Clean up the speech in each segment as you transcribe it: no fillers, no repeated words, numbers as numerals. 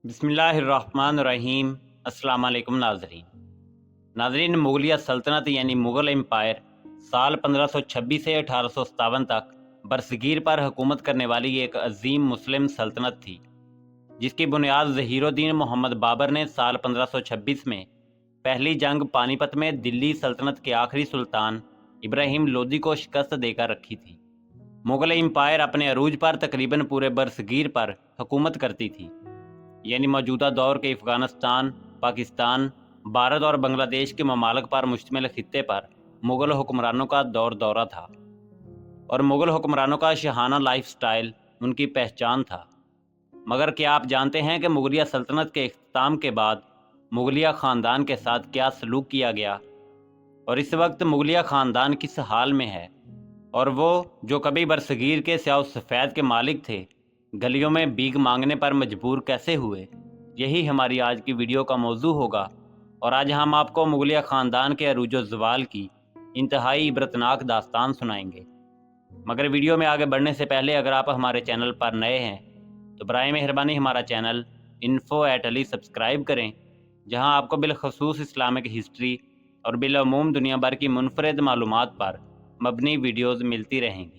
बिस्मिल्लाहिर्रहमानिर्रहीम। अस्सलाम वालेकुम नाजरीन, मुगलिया सल्तनत यानी मुग़ल एम्पायर साल 1526 से 1857 तक बरसगीर पर हुकूमत करने वाली एक अजीम मुस्लिम सल्तनत थी, जिसकी बुनियाद ज़हीरुद्दीन मोहम्मद बाबर ने साल 1526 में पहली जंग पानीपत में दिल्ली सल्तनत के आखिरी सुल्तान इब्राहिम लोदी को शिकस्त देकर रखी थी। मुग़ल एम्पायर अपने अरूज पर तकरीबन पूरे बरसगीर पर हुकूमत करती थी, यानी मौजूदा दौर के अफ़गानिस्तान, पाकिस्तान, भारत और बांग्लादेश के ममालिक पर मुश्तमिल खित्ते पर मुग़ल हुक्मरानों का दौरा था, और मुग़ल हुक्मरानों का शाहाना लाइफ स्टाइल उनकी पहचान था। मगर क्या आप जानते हैं कि मुग़लिया सल्तनत के इख्तिताम के बाद मुग़लिया ख़ानदान के साथ क्या सलूक किया गया, और इस वक्त मुग़लिया ख़ानदान किस हाल में है, और वो जो कभी बरसगीर के स्याह सफ़ेद के मालिक थे, गलियों में भीख मांगने पर मजबूर कैसे हुए। यही हमारी आज की वीडियो का मौजू होगा, और आज हम आपको मुग़लिया ख़ानदान के अरूज ज़वाल की इंतहाई इबरतनाक दास्तान सुनाएंगे। मगर वीडियो में आगे बढ़ने से पहले अगर आप हमारे चैनल पर नए हैं तो बराए मेहरबानी हमारा चैनल info@ali सब्सक्राइब करें, जहां आपको बिलखसूस इस्लामिक हिस्ट्री और बिलअमूम दुनिया भर की मुनफरद मालूमात पर मबनी वीडियोज़ मिलती रहेंगी।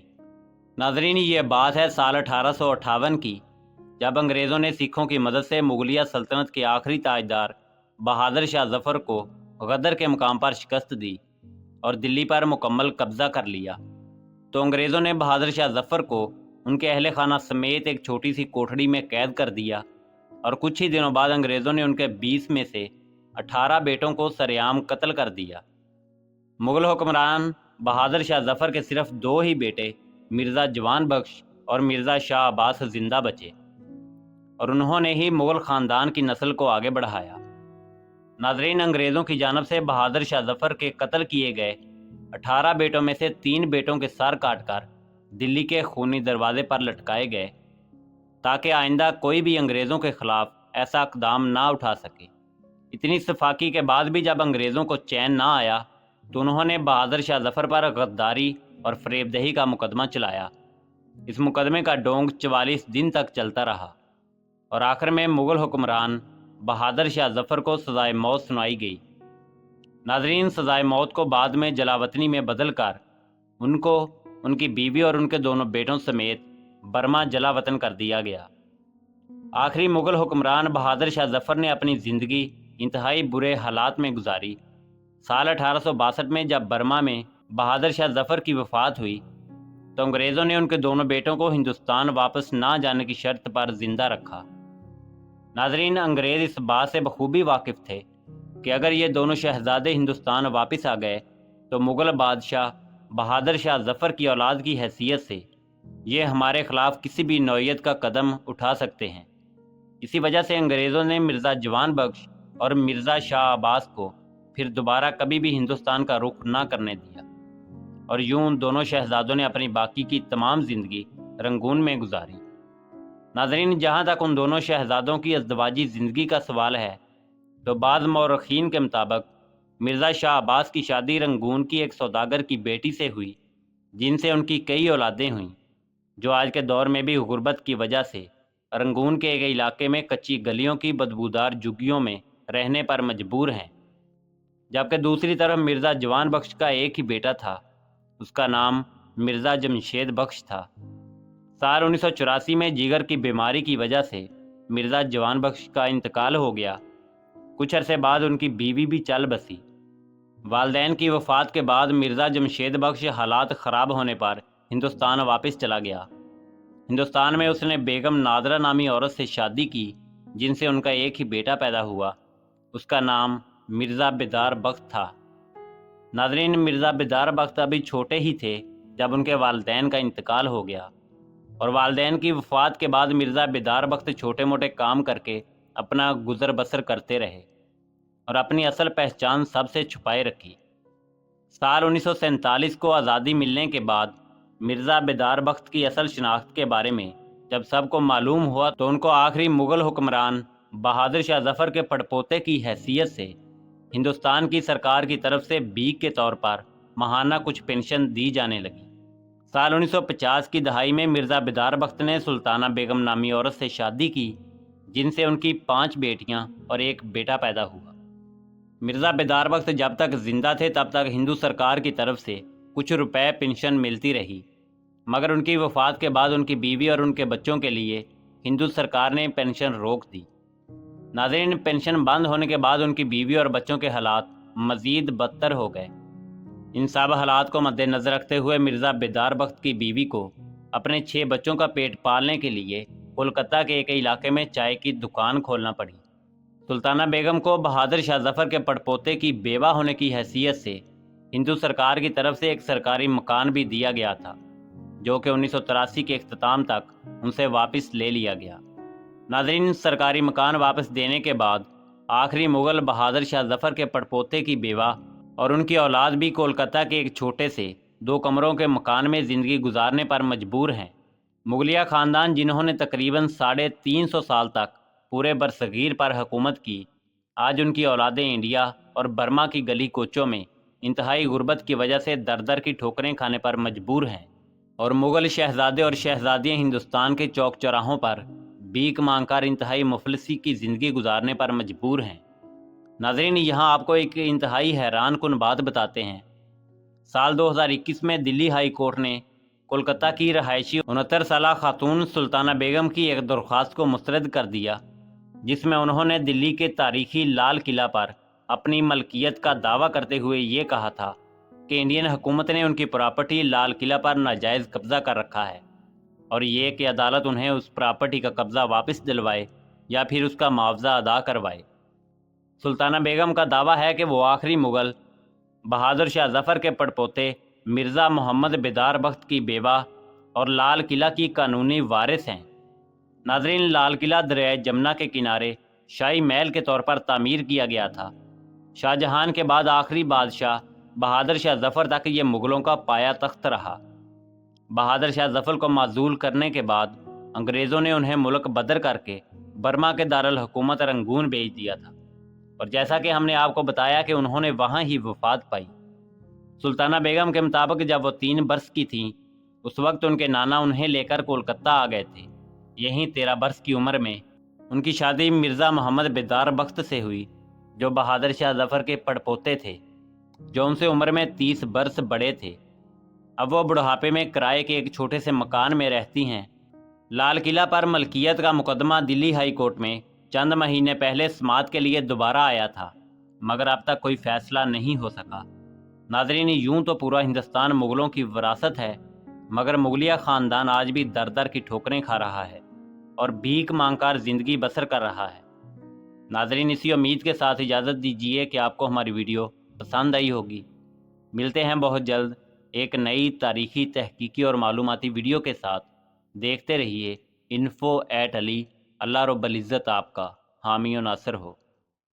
नाजरीन, ये बात है साल 1858 की, जब अंग्रेज़ों ने सिखों की मदद से मुग़लिया सल्तनत के आखिरी ताजदार बहादुर शाह ज़फ़र को गदर के मुकाम पर शिकस्त दी और दिल्ली पर मुकम्मल कब्ज़ा कर लिया। तो अंग्रेज़ों ने बहादुर शाह ज़फ़र को उनके अहले खाना समेत एक छोटी सी कोठड़ी में कैद कर दिया, और कुछ ही दिनों बाद अंग्रेज़ों ने उनके 20 में से 18 बेटों को सरेआम कत्ल कर दिया। मुग़ल हुक्मरान बहादुर शाह ज़फ़र के सिर्फ 2 ही बेटे मिर्ज़ा जवान बख्श और मिर्ज़ा शाह अब्बास ज़िंदा बचे, और उन्होंने ही मुग़ल ख़ानदान की नस्ल को आगे बढ़ाया। नाज़रीन, अंग्रेज़ों की जानब से बहादुर शाह ज़फ़र के कत्ल किए गए 18 बेटों में से 3 बेटों के सर काटकर दिल्ली के खूनी दरवाजे पर लटकाए गए, ताकि आइंदा कोई भी अंग्रेज़ों के ख़िलाफ़ ऐसा इक़दाम ना उठा सके। इतनी सफाकी के बाद भी जब अंग्रेज़ों को चैन ना आया तो उन्होंने बहादुर शाह ज़फ़र पर गद्दारी और फ़रेबदही का मुकदमा चलाया। इस मुकदमे का डोंग 44 दिन तक चलता रहा, और आखिर में मुग़ल हुक्मरान बहादुर शाह ज़फ़र को सज़ाए मौत सुनाई गई। नाज़रीन, सज़ाए मौत को बाद में जलावतनी में बदल कर उनको, उनकी बीवी और उनके दोनों बेटों समेत बर्मा जला वतन कर दिया गया। आखिरी मुग़ल हुक्मरान बहादुर शाह ज़फ़र ने अपनी ज़िंदगी इंतहाई बुरे हालात में गुजारी। साल 1862 में जब बर्मा में बहादुर शाह ज़फ़र की वफ़ात हुई तो अंग्रेज़ों ने उनके दोनों बेटों को हिंदुस्तान वापस ना जाने की शर्त पर ज़िंदा रखा। नाज़रीन, अंग्रेज़ इस बात से बखूबी वाकिफ़ थे कि अगर ये दोनों शहज़ादे हिंदुस्तान वापस आ गए तो मुग़ल बादशाह बहादुर शाह ज़फ़र की औलाद की हैसियत से ये हमारे ख़िलाफ़ किसी भी नौइयत का कदम उठा सकते हैं। इसी वजह से अंग्रेज़ों ने मिर्ज़ा जवान बख्श और मिर्ज़ा शाह अब्बास को फिर दोबारा कभी भी हिंदुस्तान का रुख ना करने दिया, और यूं उन दोनों शहज़ादों ने अपनी बाकी की तमाम ज़िंदगी रंगून में गुजारी। नाज़रीन, जहाँ तक उन दोनों शहज़ादों की अज़दवाजी ज़िंदगी का सवाल है तो बाद मौरख़ीन के मुताबिक मिर्ज़ा शाह अब्बास की शादी रंगून की एक सौदागर की बेटी से हुई, जिनसे उनकी कई औलादें हुईं, जो आज के दौर में भी गुर्बत की वजह से रंगून के एक इलाके में कच्ची गलियों की बदबूदार झुग्गियों में रहने पर मजबूर हैं। जबकि दूसरी तरफ मिर्ज़ा जवान बख्श का एक ही बेटा था, उसका नाम मिर्ज़ा जमशेद बख्श था। साल 1984 में जिगर की बीमारी की वजह से मिर्ज़ा जवान बख्श का इंतकाल हो गया। कुछ अरसे बाद उनकी बीवी भी चल बसी। वालदैन की वफ़ात के बाद मिर्ज़ा जमशेद बख्श हालात ख़राब होने पर हिंदुस्तान वापस चला गया। हिंदुस्तान में उसने बेगम नादरा नामी औरत से शादी की, जिनसे उनका एक ही बेटा पैदा हुआ। उसका नाम मिर्ज़ा बेदार बख्त था। नाज़रीन, मिर्ज़ा बेदार बख्त अभी छोटे ही थे जब उनके वालदैन का इंतकाल हो गया, और वालदैन की वफ़ात के बाद मिर्ज़ा बेदार बख्त छोटे मोटे काम करके अपना गुज़र बसर करते रहे और अपनी असल पहचान सबसे छुपाए रखी। साल 1947 को आज़ादी मिलने के बाद मिर्ज़ा बेदार बख्त की असल शनाख्त के बारे में जब सबको मालूम हुआ तो उनको आखिरी मुग़ल हुक्मरान बहादुर शाह ज़फ़र के पड़पोते की हैसियत से हिंदुस्तान की सरकार की तरफ से भीख के तौर पर माहाना कुछ पेंशन दी जाने लगी। साल 1950 की दहाई में मिर्ज़ा बेदार बख्त ने सुल्ताना बेगम नामी औरत से शादी की, جن سے ان کی 5 بیٹیاں اور ایک بیٹا پیدا ہوا۔ مرزا بیدار بخت جب تک زندہ تھے تب تک ہندو سرکار کی طرف سے کچھ روپے پنشن ملتی رہی، مگر ان کی وفات کے بعد ان کی بیوی اور ان کے بچوں کے لیے ہندو سرکار نے پنشن روک دی۔ ناظرین، پنشن بند ہونے کے بعد ان کی بیوی اور بچوں کے حالات مزید بدتر ہو گئے۔ ان سب حالات کو مد نظر رکھتے ہوئے مرزا بیدار بخت کی بیوی کو اپنے 6 بچوں کا پیٹ پالنے کے لیے کولکتہ کے ایک علاقے میں چائے کی دکان کھولنا پڑی۔ سلطانہ بیگم کو بہادر شاہ ظفر کے پڑپوتے کی بیوہ ہونے کی حیثیت سے ہندو سرکار کی طرف سے ایک سرکاری مکان بھی دیا گیا تھا، جو کہ 1983 کے اختتام تک ان سے واپس لے لیا گیا۔ ناظرین، سرکاری مکان واپس دینے کے بعد آخری مغل بہادر شاہ ظفر کے پڑپوتے کی بیوہ اور ان کی اولاد بھی کولکتہ کے ایک چھوٹے سے 2 کمروں کے مکان میں زندگی گزارنے پر مجبور ہیں۔ مغلیہ خاندان، جنہوں نے تقریباً 350 سال تک پورے برصغیر پر حکومت کی، آج ان کی اولادیں انڈیا اور برما کی گلی کوچوں میں انتہائی غربت کی وجہ سے در در کی ٹھوکریں کھانے پر مجبور ہیں، اور مغل شہزادے اور شہزادیاں ہندوستان کے چوک چوراہوں پر بھیک مانگ کر انتہائی مفلسی کی زندگی گزارنے پر مجبور ہیں۔ ناظرین، یہاں آپ کو ایک انتہائی حیران کن بات بتاتے ہیں۔ سال 2021 میں دلی ہائی کورٹ نے کولکتہ کی رہائشی 69 سالہ خاتون سلطانہ بیگم کی ایک درخواست کو مسترد کر دیا، جس میں انہوں نے دلی کے تاریخی لال قلعہ پر اپنی ملکیت کا دعویٰ کرتے ہوئے یہ کہا تھا کہ انڈین حکومت نے ان کی پراپرٹی لال قلعہ پر ناجائز قبضہ کر رکھا ہے، اور یہ کہ عدالت انہیں اس پراپرٹی کا قبضہ واپس دلوائے یا پھر اس کا معاوضہ ادا کروائے۔ سلطانہ بیگم کا دعویٰ ہے کہ وہ آخری مغل بہادر شاہ ظفر کے پڑپوتے مرزا محمد بیدار بخت کی بیوہ اور لال قلعہ کی قانونی وارث ہیں۔ ناظرین، لال قلعہ دریائے جمنا کے کنارے شاہی محل کے طور پر تعمیر کیا گیا تھا۔ شاہ جہان کے بعد آخری بادشاہ بہادر شاہ ظفر تک یہ مغلوں کا پایا تخت رہا۔ بہادر شاہ ظفر کو معزول کرنے کے بعد انگریزوں نے انہیں ملک بدر کر کے برما کے دارالحکومت رنگون بھیج دیا تھا، اور جیسا کہ ہم نے آپ کو بتایا کہ انہوں نے وہاں ہی وفات پائی۔ سلطانہ بیگم کے مطابق جب وہ 3 برس کی تھیں، اس وقت ان کے نانا انہیں لے کر کولکتہ آ گئے تھے۔ یہیں 13 برس کی عمر میں ان کی شادی مرزا محمد بیدار بخت سے ہوئی، جو بہادر شاہ ظفر کے پڑپوتے تھے، جو ان سے عمر میں 30 برس بڑے تھے۔ اب وہ بڑھاپے میں کرائے کے ایک چھوٹے سے مکان میں رہتی ہیں۔ لال قلعہ پر ملکیت کا مقدمہ دلی ہائی کورٹ میں چند مہینے پہلے سماعت کے لیے دوبارہ آیا تھا، مگر اب تک کوئی فیصلہ نہیں ہو سکا۔ ناظرین، یوں تو پورا ہندوستان مغلوں کی وراثت ہے، مگر مغلیہ خاندان آج بھی در در کی ٹھوکریں کھا رہا ہے اور بھیک مانگ کر زندگی بسر کر رہا ہے۔ ناظرین، اسی امید کے ساتھ اجازت دیجیے کہ آپ کو ہماری ویڈیو پسند آئی ہوگی۔ ملتے ہیں بہت جلد ایک نئی تاریخی، تحقیقی اور معلوماتی ویڈیو کے ساتھ۔ دیکھتے رہیے info@ali۔ اللہ رب العزت آپ کا حامی و ناصر ہو۔